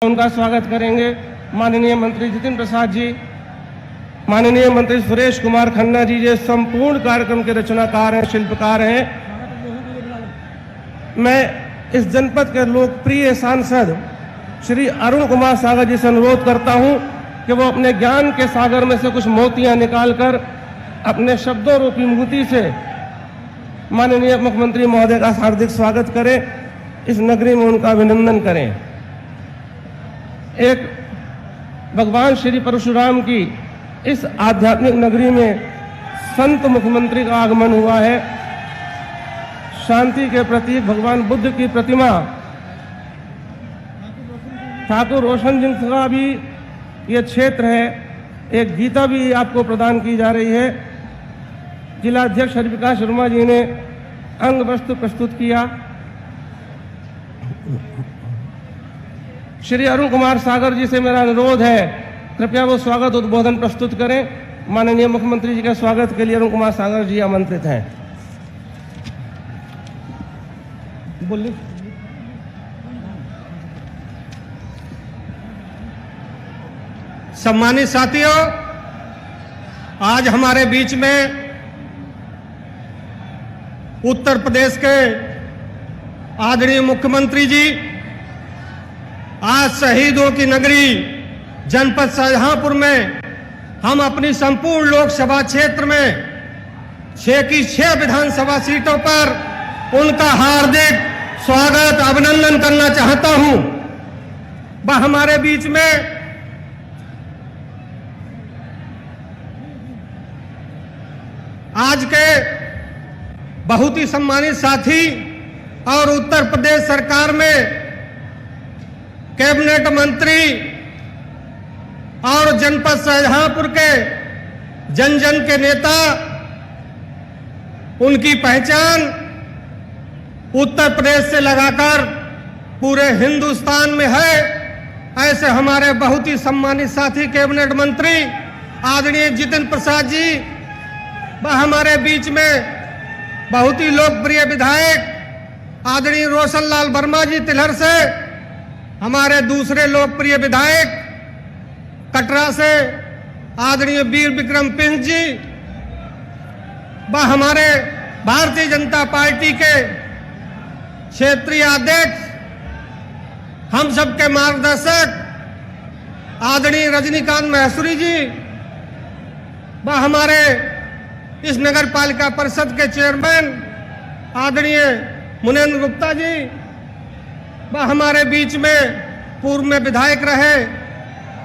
उनका स्वागत करेंगे माननीय मंत्री जितिन प्रसाद जी, माननीय मंत्री सुरेश कुमार खन्ना जी, जो संपूर्ण कार्यक्रम के रचनाकार हैं, शिल्पकार हैं। मैं इस जनपद के लोकप्रिय सांसद श्री अरुण कुमार सागर जी से अनुरोध करता हूं कि वो अपने ज्ञान के सागर में से कुछ मोतियां निकालकर अपने शब्दों रूपी मूर्ति से माननीय मुख्यमंत्री महोदय का हार्दिक स्वागत करें, इस नगरी में उनका अभिनंदन करें। एक भगवान श्री परशुराम की इस आध्यात्मिक नगरी में संत मुख्यमंत्री का आगमन हुआ है। शांति के प्रतीक भगवान बुद्ध की प्रतिमा ठाकुर रोशन सिंह का भी ये क्षेत्र है। एक गीता भी आपको प्रदान की जा रही है। जिला अध्यक्ष हरिप्रकाश शर्मा जी ने अंग वस्त्र प्रस्तुत किया। श्री अरुण कुमार सागर जी से मेरा अनुरोध है, कृपया वो स्वागत उद्बोधन प्रस्तुत करें। माननीय मुख्यमंत्री जी के स्वागत के लिए अरुण कुमार सागर जी आमंत्रित हैं। बोलिए। सम्मानित साथियों, आज हमारे बीच में उत्तर प्रदेश के आदरणीय मुख्यमंत्री जी आज शहीदों की नगरी जनपद शाहजहांपुर में हम अपनी संपूर्ण लोकसभा क्षेत्र में 6 की 6 विधानसभा सीटों पर उनका हार्दिक स्वागत अभिनंदन करना चाहता हूं। वह हमारे बीच में आज के बहुत ही सम्मानित साथी और उत्तर प्रदेश सरकार में कैबिनेट मंत्री और जनपद शाहजहांपुर के जन जन के नेता, उनकी पहचान उत्तर प्रदेश से लगाकर पूरे हिंदुस्तान में है। ऐसे हमारे बहुत ही सम्मानित साथी कैबिनेट मंत्री आदरणीय जितिन प्रसाद जी, वह हमारे बीच में बहुत ही लोकप्रिय विधायक आदरणीय रोशन लाल वर्मा जी तिलहर से, हमारे दूसरे लोकप्रिय विधायक कटरा से आदरणीय वीर विक्रम सिंह जी, वह हमारे भारतीय जनता पार्टी के क्षेत्रीय अध्यक्ष, हम सबके मार्गदर्शक आदरणीय रजनीकांत महसूरी जी, वह हमारे इस नगर पालिका परिषद के चेयरमैन आदरणीय मुनेन्द्र गुप्ता जी, वह हमारे बीच में पूर्व में विधायक रहे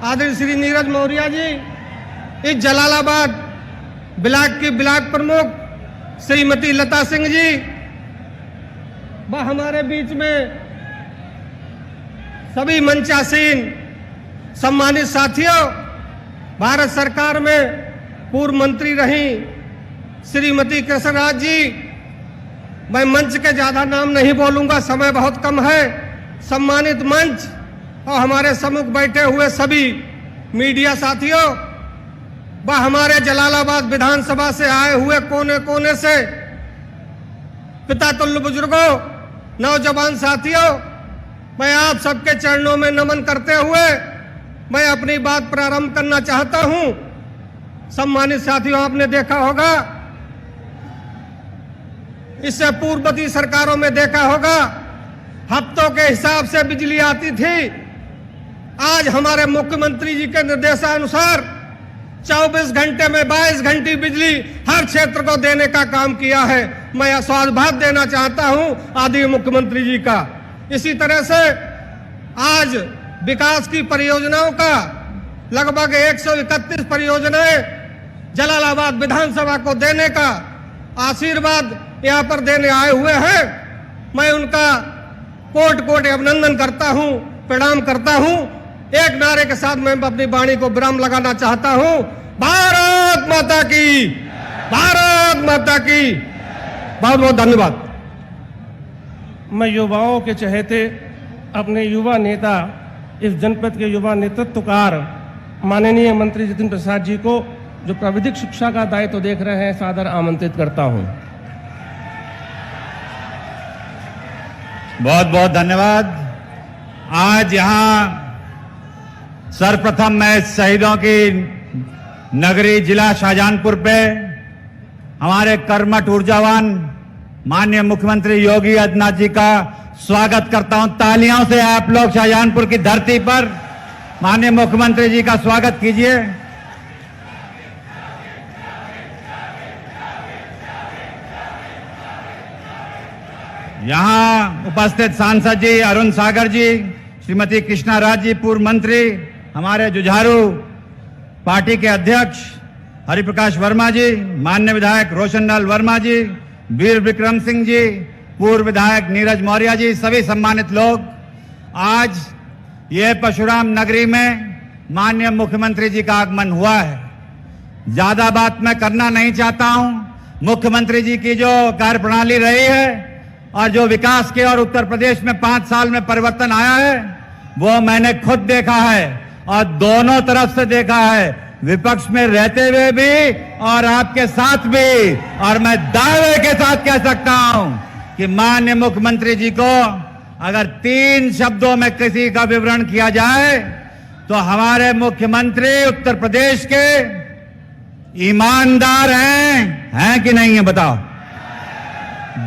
आदरणीय श्री नीरज मौर्य जी, इस जलालाबाद ब्लॉक की ब्लॉक प्रमुख श्रीमती लता सिंह जी, वह हमारे बीच में सभी मंचासीन सम्मानित साथियों, भारत सरकार में पूर्व मंत्री रही श्रीमती कृष्णराज जी, मैं मंच के ज्यादा नाम नहीं बोलूंगा, समय बहुत कम है। सम्मानित मंच और हमारे सम्मुख बैठे हुए सभी मीडिया साथियों, वह हमारे जलालाबाद विधानसभा से आए हुए कोने कोने से पिता तुल्य बुजुर्गों, नौजवान साथियों, मैं आप सबके चरणों में नमन करते हुए मैं अपनी बात प्रारंभ करना चाहता हूं। सम्मानित साथियों, आपने देखा होगा, इससे पूर्ववर्ती सरकारों में देखा होगा, हफ्तों के हिसाब से बिजली आती थी। आज हमारे मुख्यमंत्री जी के निर्देशानुसार 24 घंटे में 22 घंटे बिजली हर क्षेत्र को देने का काम किया है। मैं साधुवाद देना चाहता हूं आदरणीय मुख्यमंत्री जी का। इसी तरह से आज विकास की परियोजनाओं का लगभग 131 परियोजनाएं जलालाबाद विधानसभा को देने का आशीर्वाद यहाँ पर देने आए हुए हैं। मैं उनका कोट कोट अभिनंदन करता हूँ, प्रणाम करता हूँ। एक नारे के साथ मैं अपनी वाणी को विराम लगाना चाहता हूँ। भारत माता की, भारत माता की। बहुत बहुत धन्यवाद। मैं युवाओं के चहेते अपने युवा नेता, इस जनपद के युवा नेतृत्वकार माननीय मंत्री जितिन प्रसाद जी को, जो प्राविधिक शिक्षा का दायित्व देख रहे हैं, सादर आमंत्रित करता हूं। बहुत बहुत धन्यवाद। आज यहाँ सर्वप्रथम मैं शहीदों की नगरी जिला शाहजहांपुर पे हमारे कर्मठ ऊर्जावान माननीय मुख्यमंत्री योगी आदित्यनाथ जी का स्वागत करता हूं। तालियों से आप लोग शाहजहांपुर की धरती पर माननीय मुख्यमंत्री जी का स्वागत कीजिए। यहां उपस्थित सांसद जी अरुण सागर जी, श्रीमती कृष्णा राज जी, पूर्व मंत्री, हमारे जुझारू पार्टी के अध्यक्ष हरिप्रकाश वर्मा जी, माननीय विधायक रोशनलाल वर्मा जी, वीर विक्रम सिंह जी, पूर्व विधायक नीरज मौर्य जी, सभी सम्मानित लोग, आज ये परशुराम नगरी में माननीय मुख्यमंत्री जी का आगमन हुआ है। ज्यादा बात मैं करना नहीं चाहता हूं। मुख्यमंत्री जी की जो कार्यप्रणाली रही है और जो विकास के और उत्तर प्रदेश में 5 साल में परिवर्तन आया है वो मैंने खुद देखा है और दोनों तरफ से देखा है, विपक्ष में रहते हुए भी और आपके साथ भी। और मैं दावे के साथ कह सकता हूं कि माननीय मुख्यमंत्री जी को अगर 3 शब्दों में किसी का विवरण किया जाए तो हमारे मुख्यमंत्री उत्तर प्रदेश के ईमानदार हैं कि नहीं है बताओ,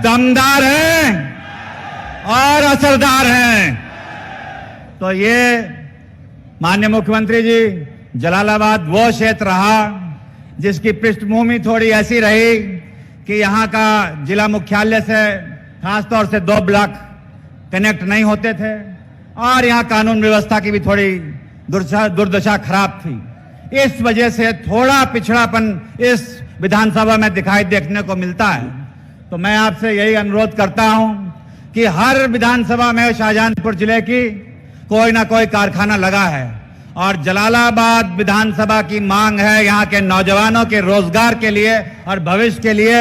दमदार हैं और असरदार हैं। तो ये माननीय मुख्यमंत्री जी, जलालाबाद वो क्षेत्र रहा जिसकी पृष्ठभूमि थोड़ी ऐसी रही कि यहाँ का जिला मुख्यालय से खासतौर से 2 ब्लॉक कनेक्ट नहीं होते थे और यहाँ कानून व्यवस्था की भी थोड़ी दुर्दशा खराब थी। इस वजह से थोड़ा पिछड़ापन इस विधानसभा में दिखाई देखने को मिलता है। तो मैं आपसे यही अनुरोध करता हूं कि हर विधानसभा में शाहजहांपुर जिले की कोई ना कोई कारखाना लगा है और जलालाबाद विधानसभा की मांग है यहाँ के नौजवानों के रोजगार के लिए और भविष्य के लिए,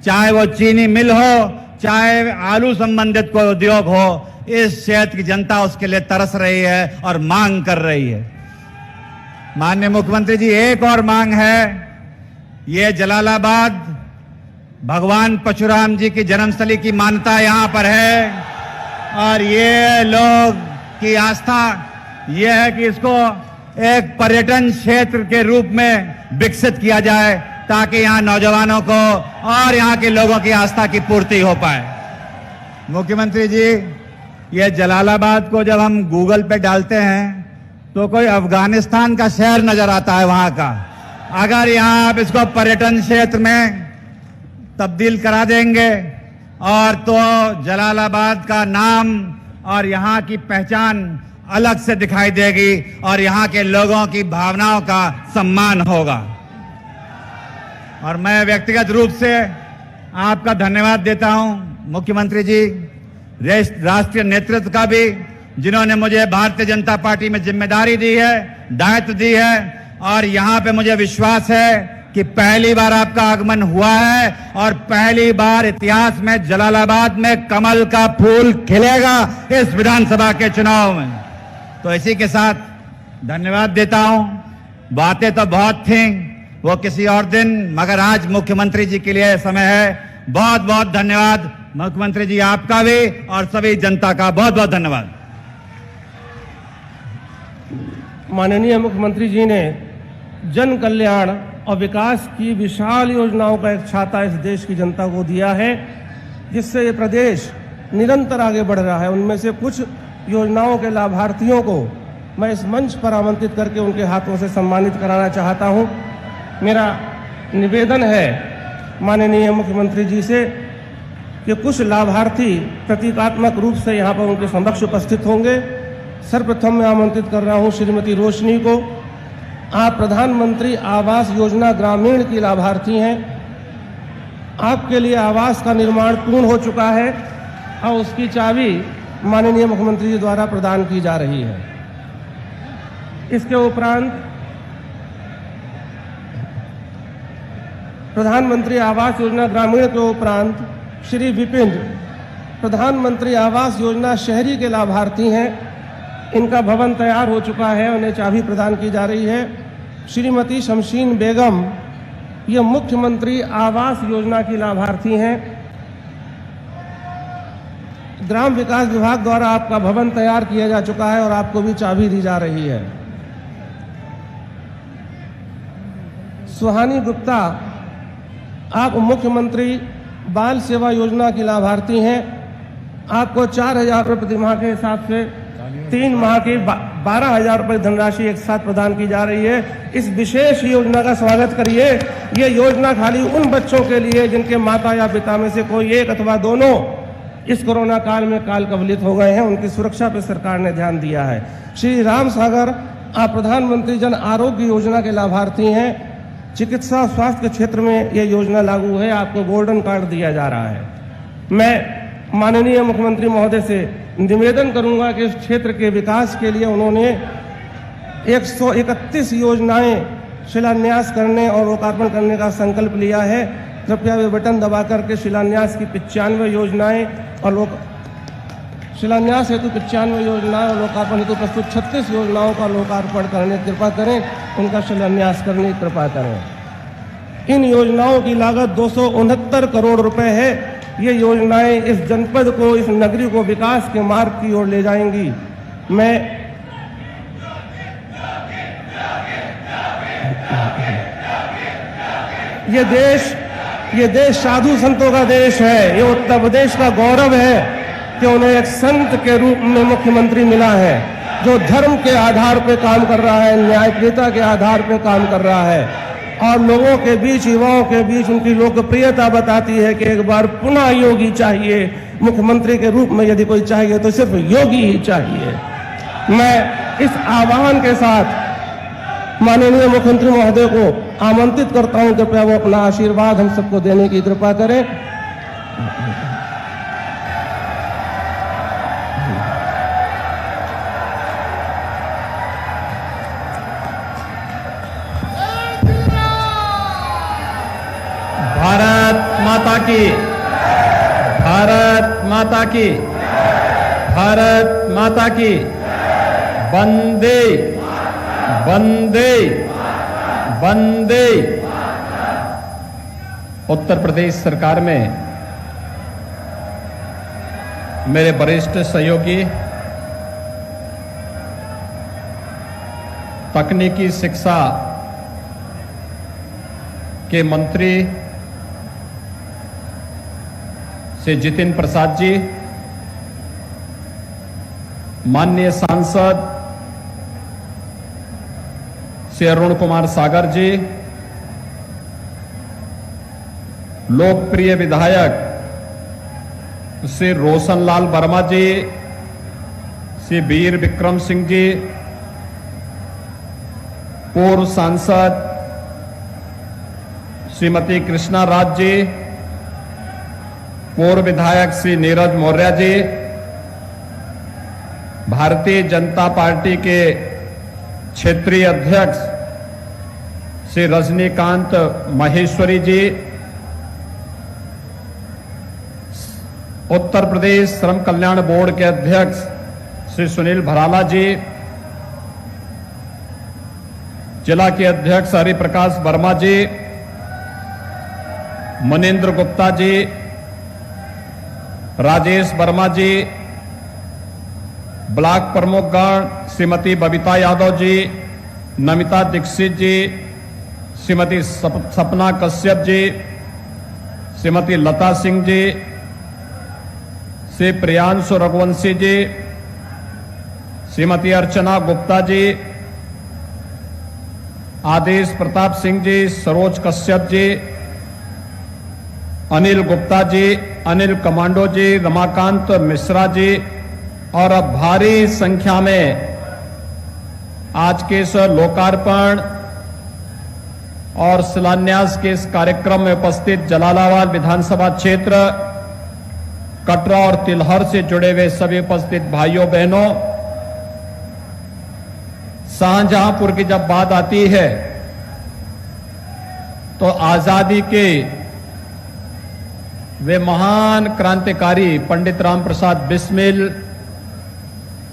चाहे वो चीनी मिल हो, चाहे आलू संबंधित कोई उद्योग हो, इस क्षेत्र की जनता उसके लिए तरस रही है और मांग कर रही है। माननीय मुख्यमंत्री जी, एक और मांग है, ये जलालाबाद भगवान परशुराम जी की जन्मस्थली की मान्यता यहाँ पर है और ये लोग की आस्था ये है कि इसको एक पर्यटन क्षेत्र के रूप में विकसित किया जाए ताकि यहाँ नौजवानों को और यहाँ के लोगों की आस्था की पूर्ति हो पाए। मुख्यमंत्री जी, ये जलालाबाद को जब हम गूगल पे डालते हैं तो कोई अफगानिस्तान का शहर नजर आता है वहां का। अगर यहाँ आप इसको पर्यटन क्षेत्र में तब्दील करा देंगे और तो जलालाबाद का नाम और यहाँ की पहचान अलग से दिखाई देगी और यहाँ के लोगों की भावनाओं का सम्मान होगा। और मैं व्यक्तिगत रूप से आपका धन्यवाद देता हूं मुख्यमंत्री जी, राष्ट्रीय नेतृत्व का भी, जिन्होंने मुझे भारतीय जनता पार्टी में जिम्मेदारी दी है, दायित्व दी है और यहाँ पे मुझे विश्वास है कि पहली बार आपका आगमन हुआ है और पहली बार इतिहास में जलालाबाद में कमल का फूल खिलेगा इस विधानसभा के चुनाव में। तो इसी के साथ धन्यवाद देता हूं। बातें तो बहुत थी, वो किसी और दिन, मगर आज मुख्यमंत्री जी के लिए समय है। बहुत बहुत धन्यवाद मुख्यमंत्री जी, आपका भी और सभी जनता का बहुत बहुत धन्यवाद। माननीय मुख्यमंत्री जी ने जन कल्याण और विकास की विशाल योजनाओं का एक छाता इस देश की जनता को दिया है, जिससे ये प्रदेश निरंतर आगे बढ़ रहा है। उनमें से कुछ योजनाओं के लाभार्थियों को मैं इस मंच पर आमंत्रित करके उनके हाथों से सम्मानित कराना चाहता हूं। मेरा निवेदन है माननीय मुख्यमंत्री जी से कि कुछ लाभार्थी प्रतीकात्मक रूप से यहाँ पर उनके समक्ष उपस्थित होंगे। सर्वप्रथम मैं आमंत्रित कर रहा हूँ श्रीमती रोशनी को। आप प्रधानमंत्री आवास योजना ग्रामीण की लाभार्थी हैं। आपके लिए आवास का निर्माण पूर्ण हो चुका है और उसकी चाबी माननीय मुख्यमंत्री जी द्वारा प्रदान की जा रही है। इसके उपरांत प्रधानमंत्री आवास योजना ग्रामीण के उपरांत श्री विपिन प्रधानमंत्री आवास योजना शहरी के लाभार्थी हैं। इनका भवन तैयार हो चुका है, उन्हें चाबी प्रदान की जा रही है। श्रीमती शमशीन बेगम, ये मुख्यमंत्री आवास योजना की लाभार्थी हैं। ग्राम विकास विभाग द्वारा आपका भवन तैयार किया जा चुका है और आपको भी चाबी दी जा रही है। सुहानी गुप्ता, आप मुख्यमंत्री बाल सेवा योजना की लाभार्थी हैं। आपको 4,000 रुपये प्रतिमाह के हिसाब से 3 माह की 12,000 रुपये धनराशि एक साथ प्रदान की जा रही है। इस विशेष योजना का स्वागत करिए। ये योजना खाली उन बच्चों के लिए जिनके माता या पिता में से कोई एक अथवा दोनों इस कोरोना काल में काल कवलित हो गए हैं, उनकी सुरक्षा पर सरकार ने ध्यान दिया है। श्री राम सागर, आप प्रधानमंत्री जन आरोग्य योजना के लाभार्थी हैं। चिकित्सा स्वास्थ्य के क्षेत्र में यह योजना लागू है, आपको गोल्डन कार्ड दिया जा रहा है। मैं माननीय मुख्यमंत्री महोदय से निवेदन करूंगा कि इस क्षेत्र के विकास के लिए उन्होंने 131 योजनाएं शिलान्यास करने और लोकार्पण करने का संकल्प लिया है। कृपया वे बटन दबा करके शिलान्यास की 95 योजनाएं और शिलान्यास हेतु 95 योजनाएं और लोकार्पण हेतु प्रस्तुत 36 योजनाओं का लोकार्पण करने की कृपा करें, उनका शिलान्यास करने की कृपा करें। इन योजनाओं की लागत 269 करोड़ रुपए है। ये योजनाएं इस जनपद को, इस नगरी को विकास के मार्ग की ओर ले जाएंगी। मैं ये देश साधु संतों का देश है। ये उत्तर प्रदेश का गौरव है कि उन्हें एक संत के रूप में मुख्यमंत्री मिला है, जो धर्म के आधार पर काम कर रहा है, न्यायप्रियता के आधार पर काम कर रहा है और लोगों के बीच, युवाओं के बीच उनकी लोकप्रियता बताती है कि एक बार पुनः योगी चाहिए। मुख्यमंत्री के रूप में यदि कोई चाहिए तो सिर्फ योगी ही चाहिए। मैं इस आह्वान के साथ माननीय मुख्यमंत्री महोदय को आमंत्रित करता हूं, कृपया वो अपना आशीर्वाद हम सबको देने की कृपा करें। भारत माता की, भारत माता की, भारत माता की। वंदे वंदे वंदे। उत्तर प्रदेश सरकार में मेरे वरिष्ठ सहयोगी, तकनीकी शिक्षा के मंत्री श्री जितिन प्रसाद जी, माननीय सांसद श्री अरुण कुमार सागर जी, लोकप्रिय विधायक श्री रोशनलाल वर्मा जी, श्री वीर विक्रम सिंह जी, पूर्व सांसद श्रीमती कृष्णा राज जी, पूर्व विधायक श्री नीरज मौर्य जी, भारतीय जनता पार्टी के क्षेत्रीय अध्यक्ष श्री रजनीकांत महेश्वरी जी, उत्तर प्रदेश श्रम कल्याण बोर्ड के अध्यक्ष श्री सुनील भराला जी, जिला के अध्यक्ष हरिप्रकाश वर्मा जी, मनेंद्र गुप्ता जी, राजेश वर्मा जी, ब्लॉक प्रमुखगण श्रीमती बबीता यादव जी, नमिता दीक्षित जी, श्रीमती सपना कश्यप जी, श्रीमती लता सिंह जी, श्री प्रियांशु रघुवंशी जी, श्रीमती अर्चना गुप्ता जी, आदेश प्रताप सिंह जी, सरोज कश्यप जी, अनिल गुप्ता जी, अनिल कमांडो जी, रमाकांत मिश्रा जी और अब भारी संख्या में आज के इस लोकार्पण और शिलान्यास के इस कार्यक्रम में उपस्थित जलालाबाद विधानसभा क्षेत्र, कटरा और तिलहर से जुड़े हुए सभी उपस्थित भाइयों बहनों, शाहजहांपुर की जब बात आती है तो आजादी के वे महान क्रांतिकारी पंडित राम प्रसाद बिस्मिल,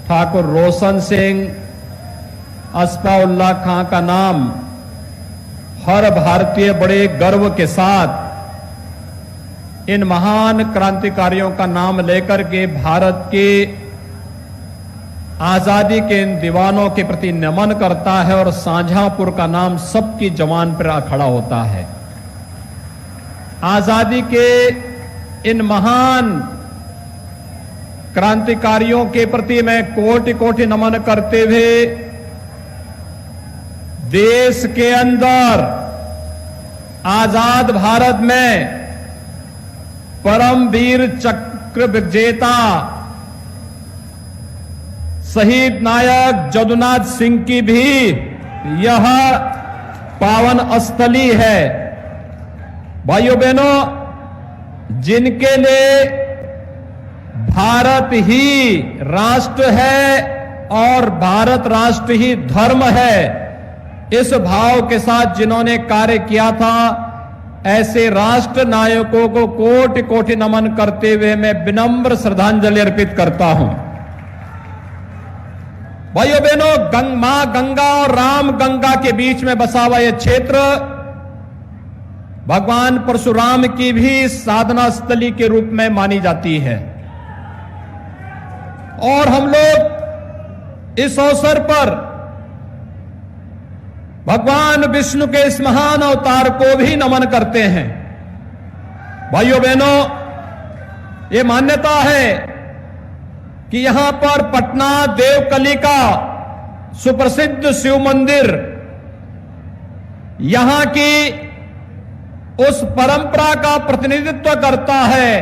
ठाकुर रोशन सिंह, अस्फाउल्लाह खां का नाम हर भारतीय बड़े गर्व के साथ इन महान क्रांतिकारियों का नाम लेकर के भारत के आजादी के इन दीवानों के प्रति नमन करता है और शाहजहांपुर का नाम सबकी जबान पर आ खड़ा होता है। आजादी के इन महान क्रांतिकारियों के प्रति मैं कोटि कोटि नमन करते हुए देश के अंदर आजाद भारत में परमवीर चक्र विजेता शहीद नायक जदुनाथ सिंह की भी यह पावन स्थली है। भाइयों बहनों, जिनके लिए भारत ही राष्ट्र है और भारत राष्ट्र ही धर्म है, इस भाव के साथ जिन्होंने कार्य किया था, ऐसे राष्ट्र नायकों को कोटि कोटि नमन करते हुए मैं विनम्र श्रद्धांजलि अर्पित करता हूं। भाइयों बहनों, मां गंगा और राम गंगा के बीच में बसा हुआ यह क्षेत्र भगवान परशुराम की भी साधना स्थली के रूप में मानी जाती है और हम लोग इस अवसर पर भगवान विष्णु के इस महान अवतार को भी नमन करते हैं। भाइयों बहनों, ये मान्यता है कि यहां पर पटना देवकली का सुप्रसिद्ध शिव मंदिर यहां की उस परंपरा का प्रतिनिधित्व करता है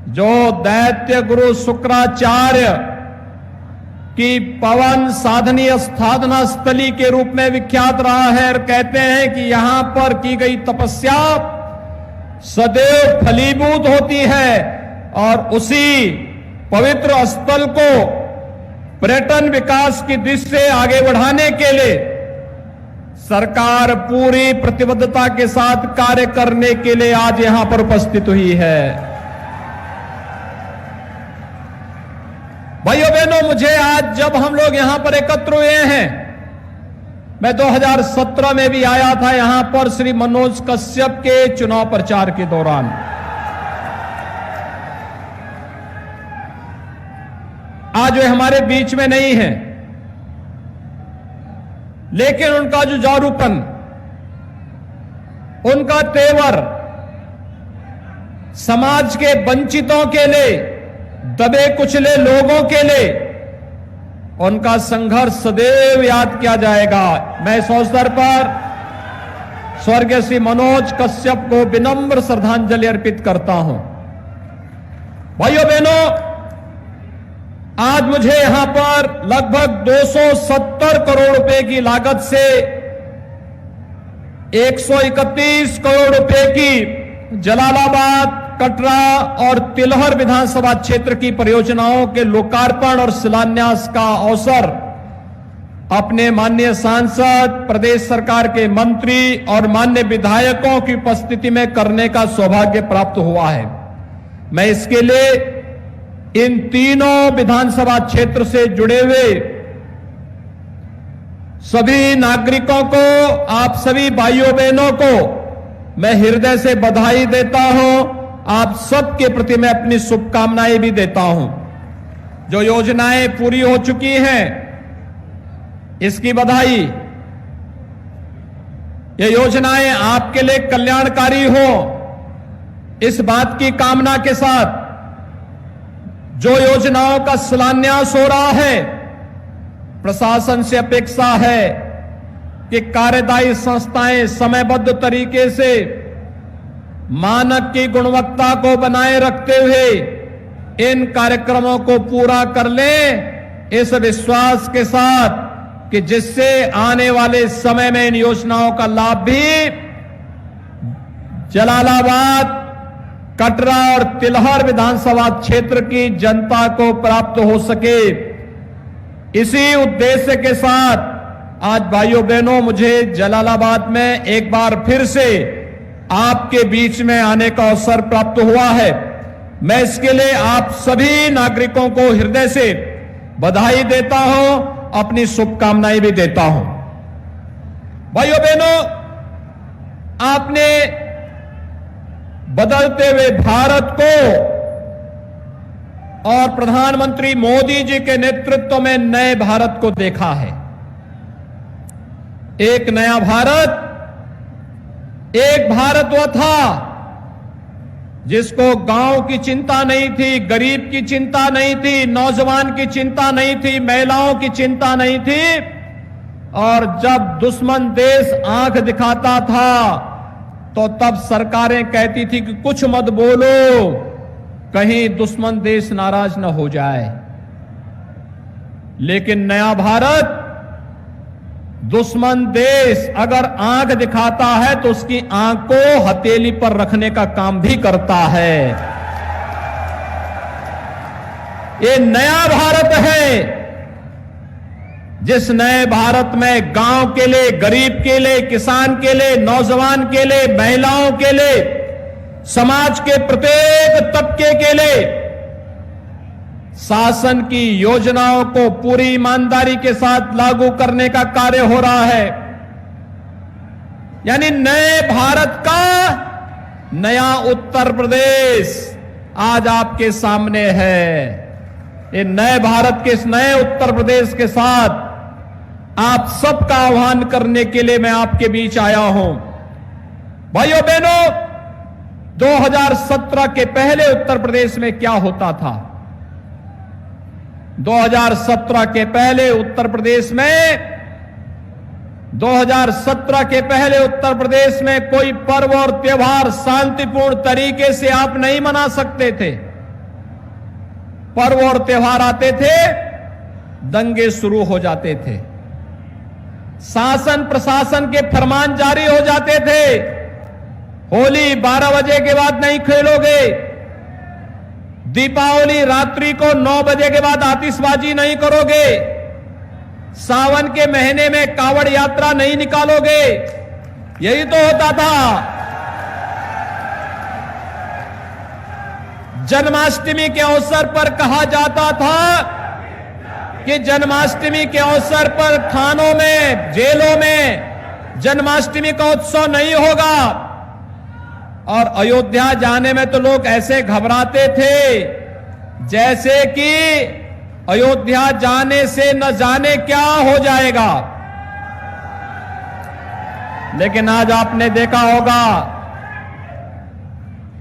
जो दैत्य गुरु शुक्राचार्य की पवन साधनीय साधना स्थली के रूप में विख्यात रहा है और कहते हैं कि यहां पर की गई तपस्या सदैव फलीभूत होती है और उसी पवित्र स्थल को पर्यटन विकास की दिशा से आगे बढ़ाने के लिए सरकार पूरी प्रतिबद्धता के साथ कार्य करने के लिए आज यहां पर उपस्थित हुई है। भाइयों बहनों, मुझे आज जब हम लोग यहां पर एकत्र हुए हैं, मैं 2017 में भी आया था यहां पर श्री मनोज कश्यप के चुनाव प्रचार के दौरान। आज वे हमारे बीच में नहीं हैं, लेकिन उनका जो जारूपन, उनका तेवर समाज के वंचितों के लिए, दबे कुचले लोगों के लिए उनका संघर्ष सदैव याद किया जाएगा। मैं इस अवसर पर स्वर्गीय श्री मनोज कश्यप को विनम्र श्रद्धांजलि अर्पित करता हूं। भाइयों बहनों, आज मुझे यहां पर लगभग 270 करोड़ रुपए की लागत से 131 करोड़ रुपए की जलालाबाद, कटरा और तिलहर विधानसभा क्षेत्र की परियोजनाओं के लोकार्पण और शिलान्यास का अवसर अपने माननीय सांसद, प्रदेश सरकार के मंत्री और माननीय विधायकों की उपस्थिति में करने का सौभाग्य प्राप्त हुआ है। मैं इसके लिए इन तीनों विधानसभा क्षेत्र से जुड़े हुए सभी नागरिकों को, आप सभी भाइयों बहनों को मैं हृदय से बधाई देता हूं। आप सबके प्रति मैं अपनी शुभकामनाएं भी देता हूं। जो योजनाएं पूरी हो चुकी हैं, इसकी बधाई। ये योजनाएं आपके लिए कल्याणकारी हो, इस बात की कामना के साथ जो योजनाओं का शिलान्यास हो रहा है, प्रशासन से अपेक्षा है कि कार्यदायी संस्थाएं समयबद्ध तरीके से मानक की गुणवत्ता को बनाए रखते हुए इन कार्यक्रमों को पूरा कर लें, इस विश्वास के साथ कि जिससे आने वाले समय में इन योजनाओं का लाभ भी जलालाबाद, कटरा और तिलहर विधानसभा क्षेत्र की जनता को प्राप्त हो सके। इसी उद्देश्य के साथ आज भाइयों बहनों, मुझे जलालाबाद में एक बार फिर से आपके बीच में आने का अवसर प्राप्त हुआ है। मैं इसके लिए आप सभी नागरिकों को हृदय से बधाई देता हूं, अपनी शुभकामनाएं भी देता हूं। भाइयों बहनों, आपने बदलते हुए भारत को और प्रधानमंत्री मोदी जी के नेतृत्व में नए भारत को देखा है। एक नया भारत, एक भारत वह था जिसको गांव की चिंता नहीं थी, गरीब की चिंता नहीं थी, नौजवान की चिंता नहीं थी, महिलाओं की चिंता नहीं थी। और जब दुश्मन देश आंख दिखाता था तो तब सरकारें कहती थी कि कुछ मत बोलो, कहीं दुश्मन देश नाराज न हो जाए। लेकिन नया भारत, दुश्मन देश अगर आंख दिखाता है तो उसकी आंख को हथेली पर रखने का काम भी करता है। ये नया भारत है, जिस नए भारत में गांव के लिए, गरीब के लिए, किसान के लिए, नौजवान के लिए, महिलाओं के लिए, समाज के प्रत्येक तबके के लिए शासन की योजनाओं को पूरी ईमानदारी के साथ लागू करने का कार्य हो रहा है। यानी नए भारत का नया उत्तर प्रदेश आज आपके सामने है। ये नए भारत के इस नए उत्तर प्रदेश के साथ आप सबका आह्वान करने के लिए मैं आपके बीच आया हूं। भाइयों बहनों, 2017 के पहले उत्तर प्रदेश में क्या होता था? 2017 के पहले उत्तर प्रदेश में 2017 के पहले उत्तर प्रदेश में कोई पर्व और त्योहार शांतिपूर्ण तरीके से आप नहीं मना सकते थे। पर्व और त्योहार आते थे, दंगे शुरू हो जाते थे, शासन प्रशासन के फरमान जारी हो जाते थे। होली 12 बजे के बाद नहीं खेलोगे, दीपावली रात्रि को 9 बजे के बाद आतिशबाजी नहीं करोगे, सावन के महीने में कावड़ यात्रा नहीं निकालोगे। यही तो होता था। जन्माष्टमी के अवसर पर कहा जाता था कि जन्माष्टमी के अवसर पर थानों में, जेलों में जन्माष्टमी का उत्सव नहीं होगा। और अयोध्या जाने में तो लोग ऐसे घबराते थे जैसे कि अयोध्या जाने से न जाने क्या हो जाएगा। लेकिन आज आपने देखा होगा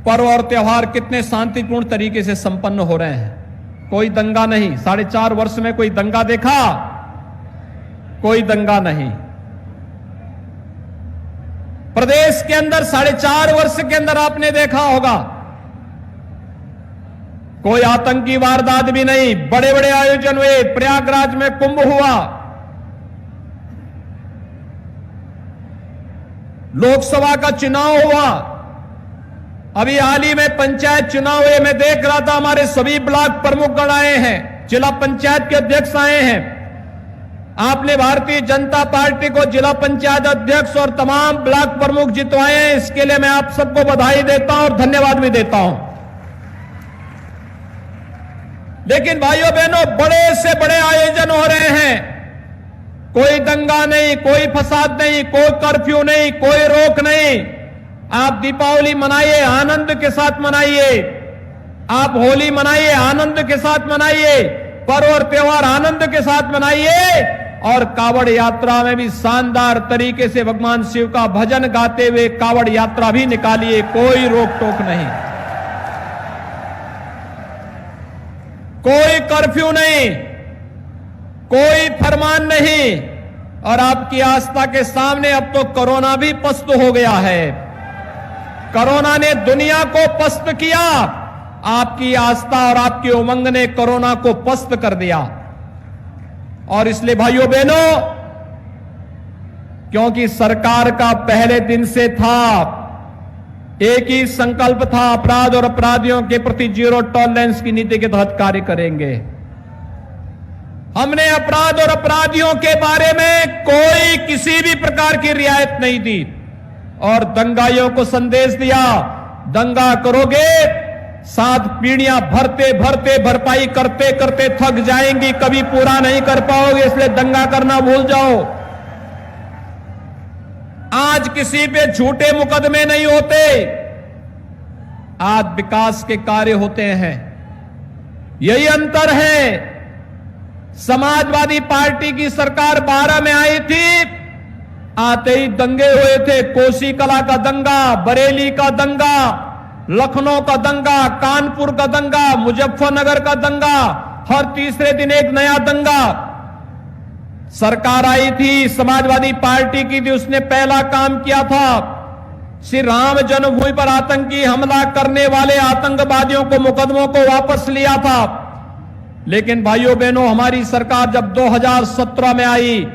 पर्व और त्योहार कितने शांतिपूर्ण तरीके से संपन्न हो रहे हैं। कोई दंगा नहीं। 4.5 वर्ष में कोई दंगा देखा? कोई दंगा नहीं। प्रदेश के अंदर 4.5 वर्ष के अंदर आपने देखा होगा कोई आतंकी वारदात भी नहीं। बड़े बड़े आयोजन हुए, प्रयागराज में कुंभ हुआ, लोकसभा का चुनाव हुआ, अभी हाल ही में पंचायत चुनाव हुए। मैं देख रहा था हमारे सभी ब्लॉक प्रमुखगण आए हैं, जिला पंचायत के अध्यक्ष आए हैं। आपने भारतीय जनता पार्टी को जिला पंचायत अध्यक्ष और तमाम ब्लॉक प्रमुख जितवाए हैं, इसके लिए मैं आप सबको बधाई देता हूं और धन्यवाद भी देता हूं। लेकिन भाइयों बहनों, बड़े से बड़े आयोजन हो रहे हैं, कोई दंगा नहीं, कोई फसाद नहीं, कोई कर्फ्यू नहीं, कोई रोक नहीं। आप दीपावली मनाइए, आनंद के साथ मनाइए, आप होली मनाइए, आनंद के साथ मनाइए, पर्व और त्योहार आनंद के साथ मनाइए। और कावड़ यात्रा में भी शानदार तरीके से भगवान शिव का भजन गाते हुए कावड़ यात्रा भी निकालिए, कोई रोक टोक नहीं, कोई कर्फ्यू नहीं, कोई फरमान नहीं। और आपकी आस्था के सामने अब तो कोरोना भी पस्त हो गया है। कोरोना ने दुनिया को पस्त किया, आपकी आस्था और आपकी उमंग ने कोरोना को पस्त कर दिया। और इसलिए भाइयों बहनों, क्योंकि सरकार का पहले दिन से था, एक ही संकल्प था, अपराध और अपराधियों के प्रति जीरो टॉलरेंस की नीति के तहत कार्य करेंगे। हमने अपराध और अपराधियों के बारे में कोई किसी भी प्रकार की रियायत नहीं दी और दंगाइयों को संदेश दिया, दंगा करोगे 7 पीढ़ियां भरते भरते भरपाई करते करते थक जाएंगी, कभी पूरा नहीं कर पाओगे, इसलिए दंगा करना भूल जाओ। आज किसी पे झूठे मुकदमे नहीं होते, आज विकास के कार्य होते हैं। यही अंतर है। समाजवादी पार्टी की सरकार 12 में आई थी, आते ही दंगे हुए थे। कोसी कला का दंगा, बरेली का दंगा, लखनऊ का दंगा, कानपुर का दंगा, मुजफ्फरनगर का दंगा, हर तीसरे दिन एक नया दंगा। सरकार आई थी, समाजवादी पार्टी की थी, उसने पहला काम किया था, श्री राम जन्मभूमि पर आतंकी हमला करने वाले आतंकवादियों को, मुकदमों को वापस लिया था। लेकिन भाइयों बहनों, हमारी सरकार जब 2017 में आई,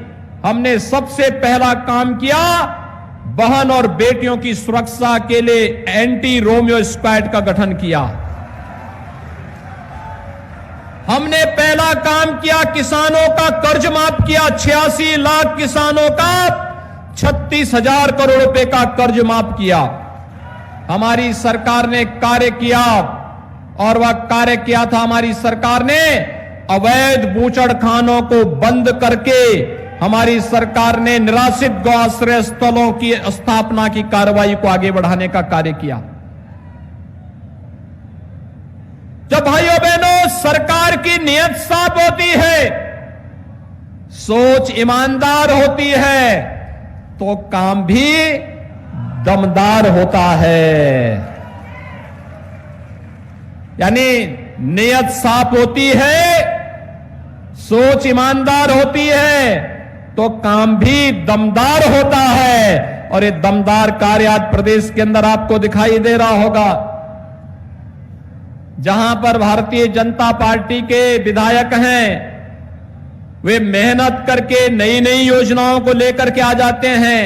हमने सबसे पहला काम किया, बहन और बेटियों की सुरक्षा के लिए एंटी रोमियो स्क्वाड का गठन किया। हमने पहला काम किया, किसानों का कर्ज माफ किया। 86 लाख किसानों का 36,000 करोड़ रुपए का कर्ज माफ किया। हमारी सरकार ने कार्य किया, और वह कार्य किया था हमारी सरकार ने अवैध बूचड़खानों को बंद करके, हमारी सरकार ने निराश्रित गौ आश्रय स्थलों की स्थापना की कार्रवाई को आगे बढ़ाने का कार्य किया। जब भाइयों बहनों सरकार की नीयत साफ होती है, सोच ईमानदार होती है, तो काम भी दमदार होता है। यानी नीयत साफ होती है, सोच ईमानदार होती है, तो काम भी दमदार होता है। और ये दमदार कार्य आज प्रदेश के अंदर आपको दिखाई दे रहा होगा। जहां पर भारतीय जनता पार्टी के विधायक हैं, वे मेहनत करके नई नई योजनाओं को लेकर के आ जाते हैं।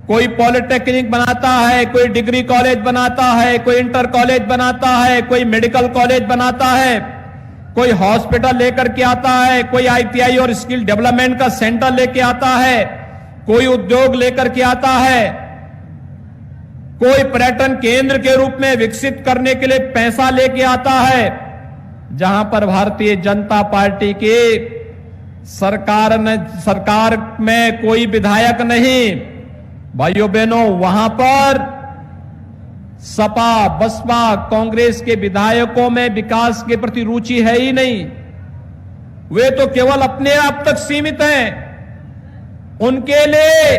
कोई पॉलिटेक्निक बनाता है, कोई डिग्री कॉलेज बनाता है, कोई इंटर कॉलेज बनाता है, कोई मेडिकल कॉलेज बनाता है, कोई हॉस्पिटल लेकर के आता है, कोई आईटीआई और स्किल डेवलपमेंट का सेंटर लेके आता है, कोई उद्योग लेकर के आता है, कोई पर्यटन केंद्र के रूप में विकसित करने के लिए पैसा लेके आता है। जहां पर भारतीय जनता पार्टी के सरकार में कोई विधायक नहीं, भाइयों बहनों, वहां पर सपा, बसपा, कांग्रेस के विधायकों में विकास के प्रति रुचि है ही नहीं। वे तो केवल अपने आप तक सीमित हैं। उनके लिए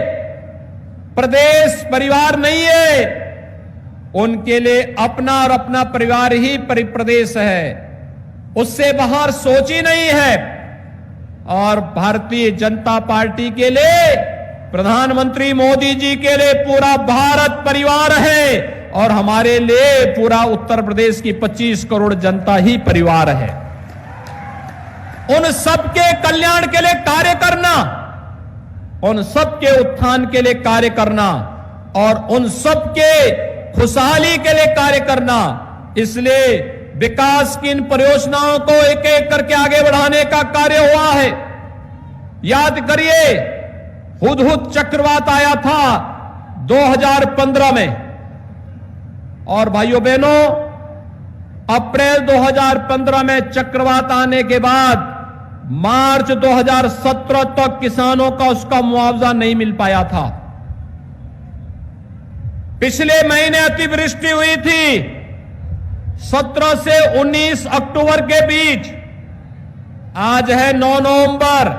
प्रदेश परिवार नहीं है, उनके लिए अपना और अपना परिवार ही प्रदेश है, उससे बाहर सोच ही नहीं है। और भारतीय जनता पार्टी के लिए, प्रधानमंत्री मोदी जी के लिए पूरा भारत परिवार है, और हमारे लिए पूरा उत्तर प्रदेश की 25 करोड़ जनता ही परिवार है। उन सबके कल्याण के लिए कार्य करना, उन सबके उत्थान के लिए कार्य करना, और उन सबके खुशहाली के लिए कार्य करना। इसलिए विकास की इन परियोजनाओं को एक एक करके आगे बढ़ाने का कार्य हुआ है। याद करिए, हुदहुद चक्रवात आया था 2015 में, और भाइयों बहनों, अप्रैल 2015 में चक्रवात आने के बाद मार्च 2017 तक किसानों का उसका मुआवजा नहीं मिल पाया था। पिछले महीने अतिवृष्टि हुई थी 17 से 19 अक्टूबर के बीच। आज है 9 नवंबर,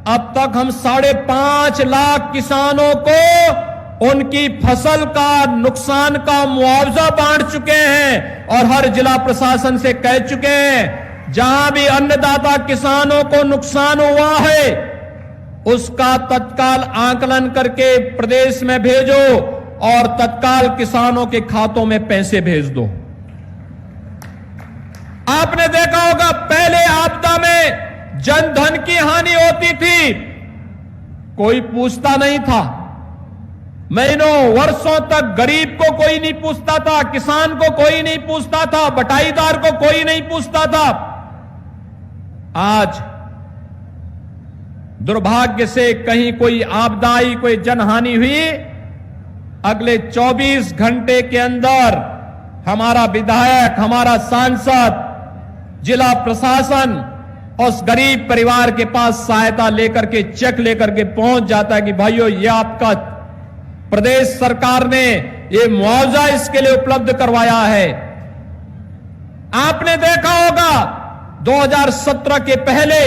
अब तक हम 5.5 लाख किसानों को उनकी फसल का नुकसान का मुआवजा बांट चुके हैं, और हर जिला प्रशासन से कह चुके हैं, जहां भी अन्नदाता किसानों को नुकसान हुआ है उसका तत्काल आकलन करके प्रदेश में भेजो, और तत्काल किसानों के खातों में पैसे भेज दो। आपने देखा होगा, पहले आपदा में जन धन की हानि होती थी, कोई पूछता नहीं था। महीनों वर्षों तक गरीब को कोई नहीं पूछता था, किसान को कोई नहीं पूछता था, बटाईदार को कोई नहीं पूछता था। आज दुर्भाग्य से कहीं कोई आपदा आई, कोई जनहानि हुई, अगले 24 घंटे के अंदर हमारा विधायक, हमारा सांसद, जिला प्रशासन उस गरीब परिवार के पास सहायता लेकर के, चेक लेकर के पहुंच जाता है कि भाइयों, ये आपका प्रदेश सरकार ने ये मुआवजा इसके लिए उपलब्ध करवाया है। आपने देखा होगा 2017 के पहले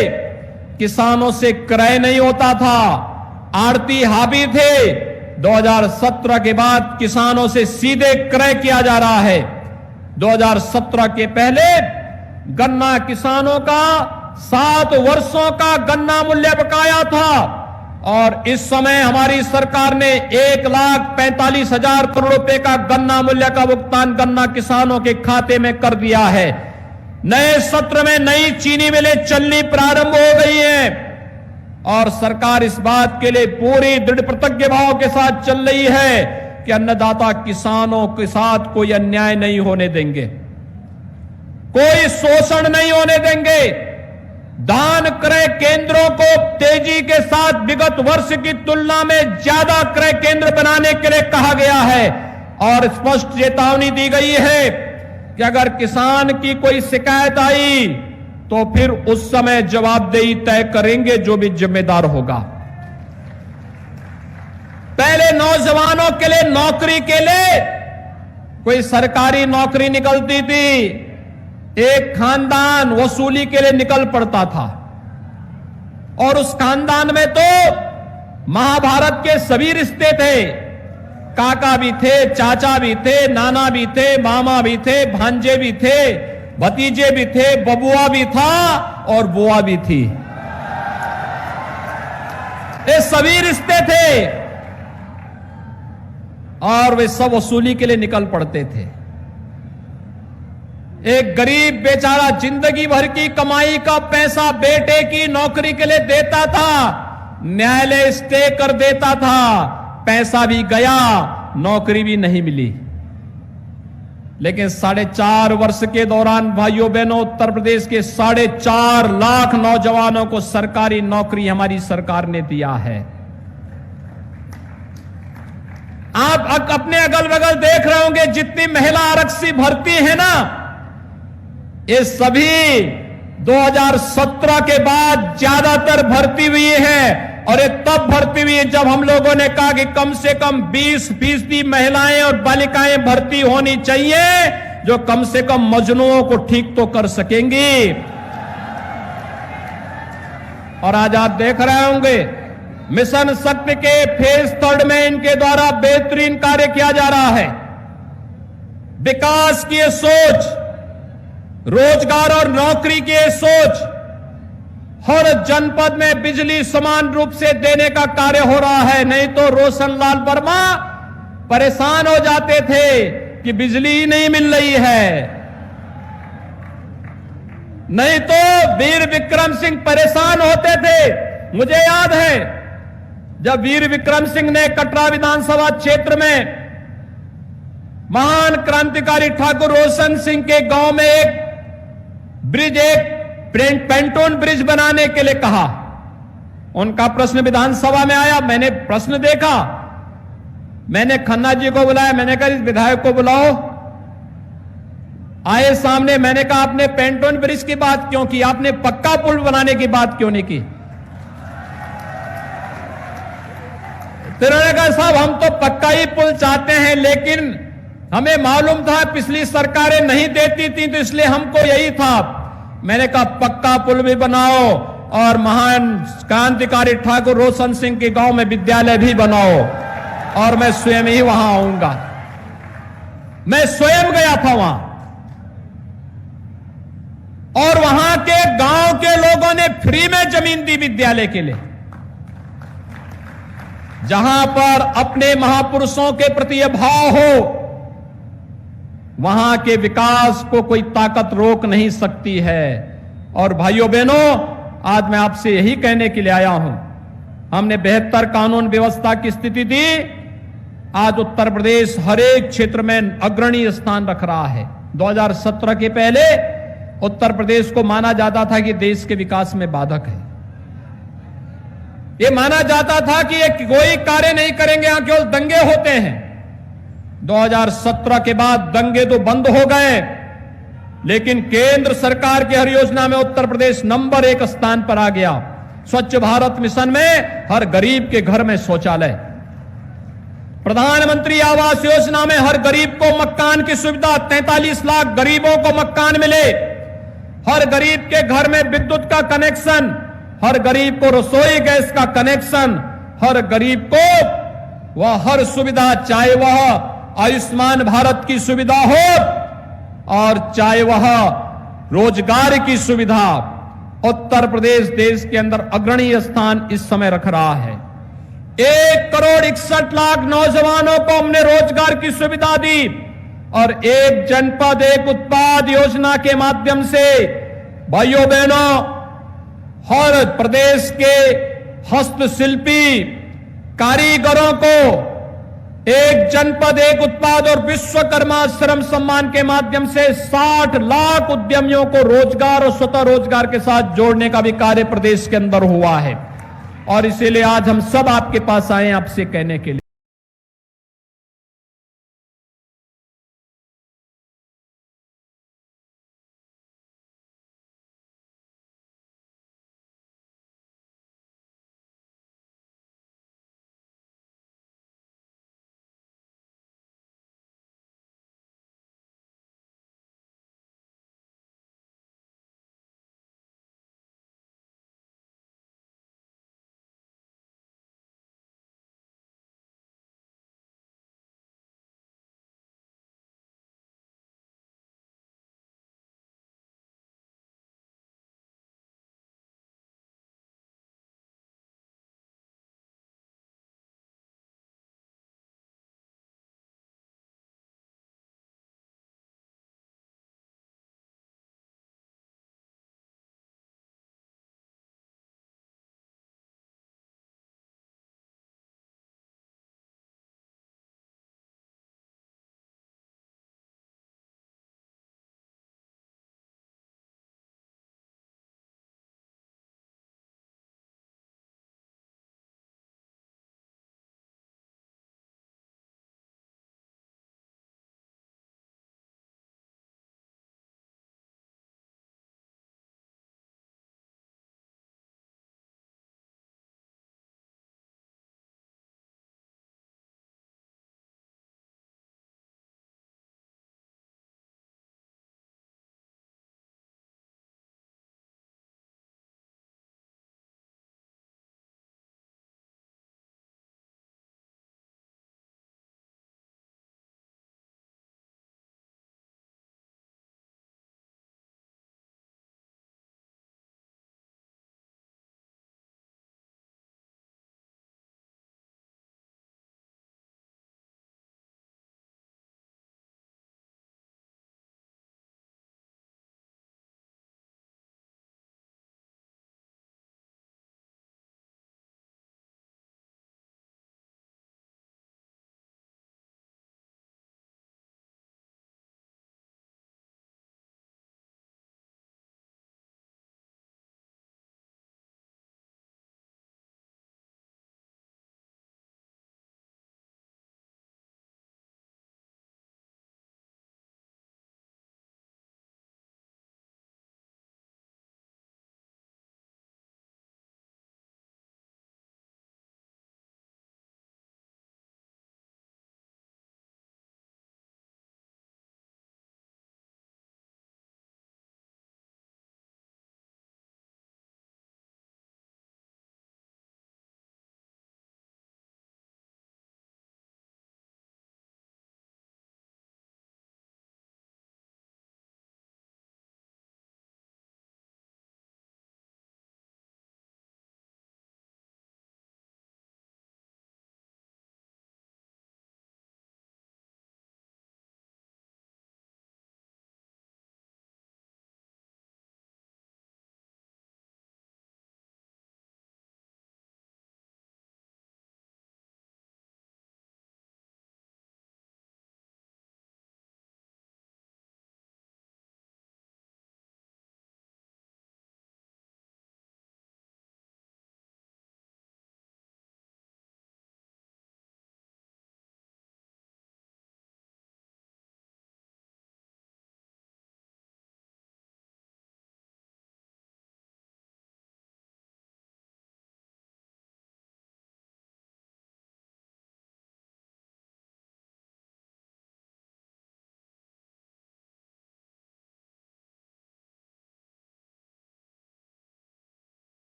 किसानों से क्रय नहीं होता था, आड़ती हावी थे। 2017 के बाद किसानों से सीधे क्रय किया जा रहा है। 2017 के पहले गन्ना किसानों का 7 वर्षों का गन्ना मूल्य बकाया था और इस समय हमारी सरकार ने 1,45,000 करोड़ रुपए का गन्ना मूल्य का भुगतान गन्ना किसानों के खाते में कर दिया है। नए सत्र में नई चीनी मिलें चलनी प्रारंभ हो गई हैं और सरकार इस बात के लिए पूरी दृढ़ प्रतिज्ञ भाव के साथ चल रही है कि अन्नदाता किसानों के साथ कोई अन्याय नहीं होने देंगे, कोई शोषण नहीं होने देंगे। धान क्रय केंद्रों को तेजी के साथ विगत वर्ष की तुलना में ज्यादा क्रय केंद्र बनाने के लिए कहा गया है और स्पष्ट चेतावनी दी गई है कि अगर किसान की कोई शिकायत आई तो फिर उस समय जवाबदेही तय करेंगे जो भी जिम्मेदार होगा। पहले नौजवानों के लिए नौकरी के लिए कोई सरकारी नौकरी निकलती थी, एक खानदान वसूली के लिए निकल पड़ता था और उस खानदान में तो महाभारत के सभी रिश्ते थे, काका भी थे, चाचा भी थे, नाना भी थे, मामा भी थे, भांजे भी थे, भतीजे भी थे, बबुआ भी था और बुआ भी थी। ये सभी रिश्ते थे और वे सब वसूली के लिए निकल पड़ते थे। एक गरीब बेचारा जिंदगी भर की कमाई का पैसा बेटे की नौकरी के लिए देता था, न्यायालय स्टे कर देता था, पैसा भी गया, नौकरी भी नहीं मिली। लेकिन 4.5 वर्ष के दौरान भाइयों बहनों उत्तर प्रदेश के 4.5 लाख नौजवानों को सरकारी नौकरी हमारी सरकार ने दिया है। आप अपने अगल बगल देख रहे होंगे जितनी महिला आरक्षी भर्ती है ना, ये सभी 2017 के बाद ज्यादातर भर्ती हुई है और ये तब भर्ती हुई है जब हम लोगों ने कहा कि कम से कम 20% महिलाएं और बालिकाएं भर्ती होनी चाहिए जो कम से कम मजनुओं को ठीक तो कर सकेंगी। और आज आप देख रहे होंगे मिशन शक्ति के फेज 3 में इनके द्वारा बेहतरीन कार्य किया जा रहा है। विकास की ये सोच, रोजगार और नौकरी की ये सोच, हर जनपद में बिजली समान रूप से देने का कार्य हो रहा है। नहीं तो रोशन लाल वर्मा परेशान हो जाते थे कि बिजली ही नहीं मिल रही है, नहीं तो वीर विक्रम सिंह परेशान होते थे। मुझे याद है जब वीर विक्रम सिंह ने कटरा विधानसभा क्षेत्र में महान क्रांतिकारी ठाकुर रोशन सिंह के गांव में एक ब्रिज, एक पेंटोन ब्रिज बनाने के लिए कहा। उनका प्रश्न विधानसभा में आया, मैंने प्रश्न देखा, मैंने खन्ना जी को बुलाया, मैंने कहा इस विधायक को बुलाओ। आए सामने, मैंने कहा आपने पेंटोन ब्रिज की बात क्यों की, आपने पक्का पुल बनाने की बात क्यों नहीं की? तो उन्होंने कहा साहब हम तो पक्का ही पुल चाहते हैं, लेकिन हमें मालूम था पिछली सरकारें नहीं देती थी तो इसलिए हमको यही था। मैंने कहा पक्का पुल भी बनाओ और महान क्रांतिकारी ठाकुर रोशन सिंह के गांव में विद्यालय भी बनाओ और मैं स्वयं ही वहां आऊंगा। मैं स्वयं गया था वहां और वहां के गांव के लोगों ने फ्री में जमीन दी विद्यालय के लिए, जहां पर अपने महापुरुषों के प्रति यह भाव हो, वहां के विकास को कोई ताकत रोक नहीं सकती है। और भाइयों बहनों, आज मैं आपसे यही कहने के लिए आया हूं, हमने बेहतर कानून व्यवस्था की स्थिति दी, आज उत्तर प्रदेश हर एक क्षेत्र में अग्रणी स्थान रख रहा है। 2017 के पहले उत्तर प्रदेश को माना जाता था कि देश के विकास में बाधक है, ये माना जाता था कि ये कोई कार्य नहीं करेंगे, यहां केवल दंगे होते हैं। 2017 के बाद दंगे तो बंद हो गए, लेकिन केंद्र सरकार की हर योजना में उत्तर प्रदेश नंबर 1 स्थान पर आ गया। स्वच्छ भारत मिशन में हर गरीब के घर में शौचालय, प्रधानमंत्री आवास योजना में हर गरीब को मकान की सुविधा, 43 लाख गरीबों को मकान मिले। हर गरीब के घर में विद्युत का कनेक्शन, हर गरीब को रसोई गैस का कनेक्शन, हर गरीब को वह हर सुविधा, चाहे वह आयुष्मान भारत की सुविधा हो और चाहे वह रोजगार की सुविधा, उत्तर प्रदेश देश के अंदर अग्रणी स्थान इस समय रख रहा है। 1,61,00,000 नौजवानों को हमने रोजगार की सुविधा दी और एक जनपद एक उत्पाद योजना के माध्यम से भाइयों बहनों हर प्रदेश के हस्तशिल्पी कारीगरों को एक जनपद एक उत्पाद और विश्वकर्मा श्रम सम्मान के माध्यम से 60 लाख उद्यमियों को रोजगार और स्वतः रोजगार के साथ जोड़ने का भी कार्य प्रदेश के अंदर हुआ है। और इसीलिए आज हम सब आपके पास आए हैं आपसे कहने के लिए।